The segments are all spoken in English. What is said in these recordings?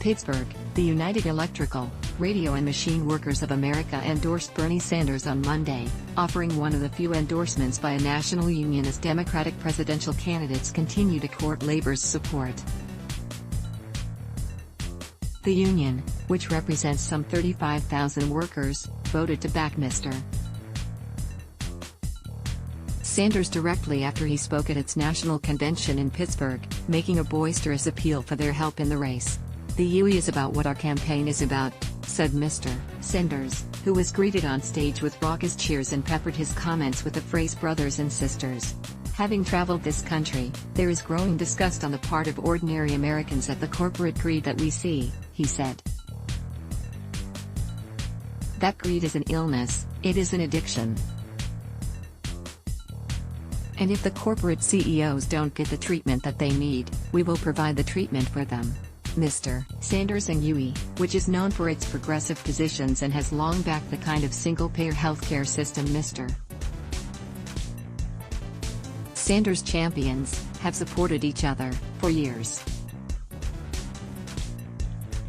Pittsburgh, the United Electrical, Radio and Machine Workers of America endorsed Bernie Sanders on Monday, offering one of the few endorsements by a national union as Democratic presidential candidates continue to court labor's support. The union, which represents some 35,000 workers, voted to back Mr. Sanders directly after he spoke at its national convention in Pittsburgh, making a boisterous appeal for their help in the race. "The UE is about what our campaign is about," said Mr. Sanders, who was greeted on stage with raucous cheers and peppered his comments with the phrase brothers and sisters. "Having traveled this country, there is growing disgust on the part of ordinary Americans at the corporate greed that we see," he said. "That greed is an illness, it is an addiction. And if the corporate CEOs don't get the treatment that they need, we will provide the treatment for them." Mr. Sanders and UE, which is known for its progressive positions and has long backed the kind of single-payer healthcare system Mr. Sanders champions, have supported each other for years.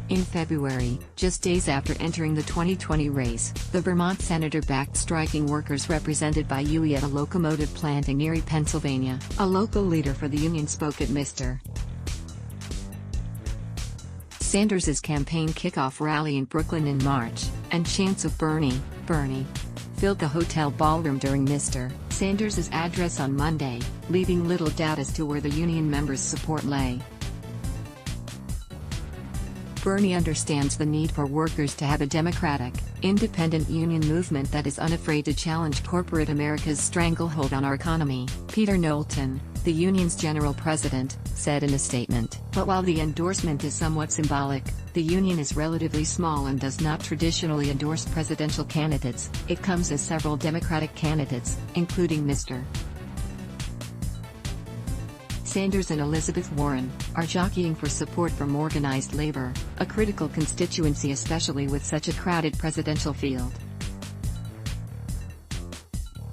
In February, just days after entering the 2020 race, the Vermont senator backed striking workers represented by UE at a locomotive plant in Erie, Pennsylvania. A local leader for the union spoke at Mr. Sanders' campaign kickoff rally in Brooklyn in March, and chants of "Bernie, Bernie" filled the hotel ballroom during Mr. Sanders' address on Monday, leaving little doubt as to where the union members' support lay. "Bernie understands the need for workers to have a democratic, independent union movement that is unafraid to challenge corporate America's stranglehold on our economy," Peter Knowlton, the union's general president, said in a statement. But while the endorsement is somewhat symbolic, the union is relatively small and does not traditionally endorse presidential candidates. It comes as several Democratic candidates, including Mr. Sanders and Elizabeth Warren, are jockeying for support from organized labor, a critical constituency especially with such a crowded presidential field.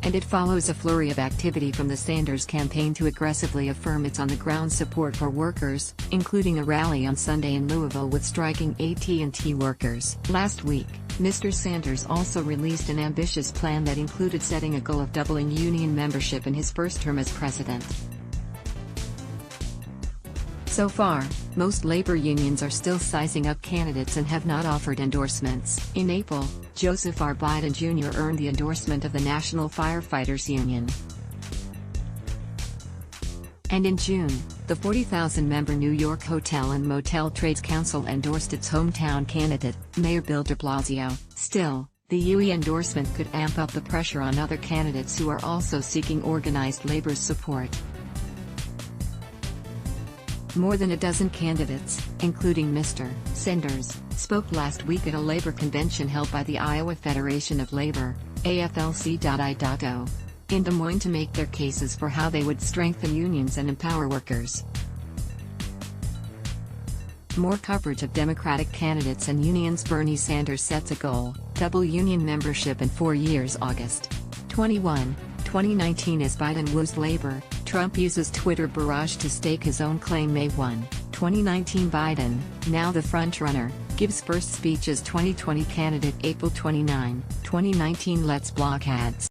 And it follows a flurry of activity from the Sanders campaign to aggressively affirm its on-the-ground support for workers, including a rally on Sunday in Louisville with striking AT&T workers. Last week, Mr. Sanders also released an ambitious plan that included setting a goal of doubling union membership in his first term as president. So far, most labor unions are still sizing up candidates and have not offered endorsements. In April, Joseph R. Biden Jr. earned the endorsement of the National Firefighters Union. And in June, the 40,000-member New York Hotel and Motel Trades Council endorsed its hometown candidate, Mayor Bill de Blasio. Still, the UE endorsement could amp up the pressure on other candidates who are also seeking organized labor's support. More than a dozen candidates, including Mr. Sanders, spoke last week at a labor convention held by the Iowa Federation of Labor, AFLC.I.O., in Des Moines to make their cases for how they would strengthen unions and empower workers. More coverage of Democratic candidates and unions. Bernie Sanders sets a goal, double union membership in 4 years. August 21, 2019 as Biden woos labor, Trump uses Twitter barrage to stake his own claim. May 1, 2019 Biden, now the frontrunner, gives first speech as 2020 candidate. April 29, 2019 Let's block ads.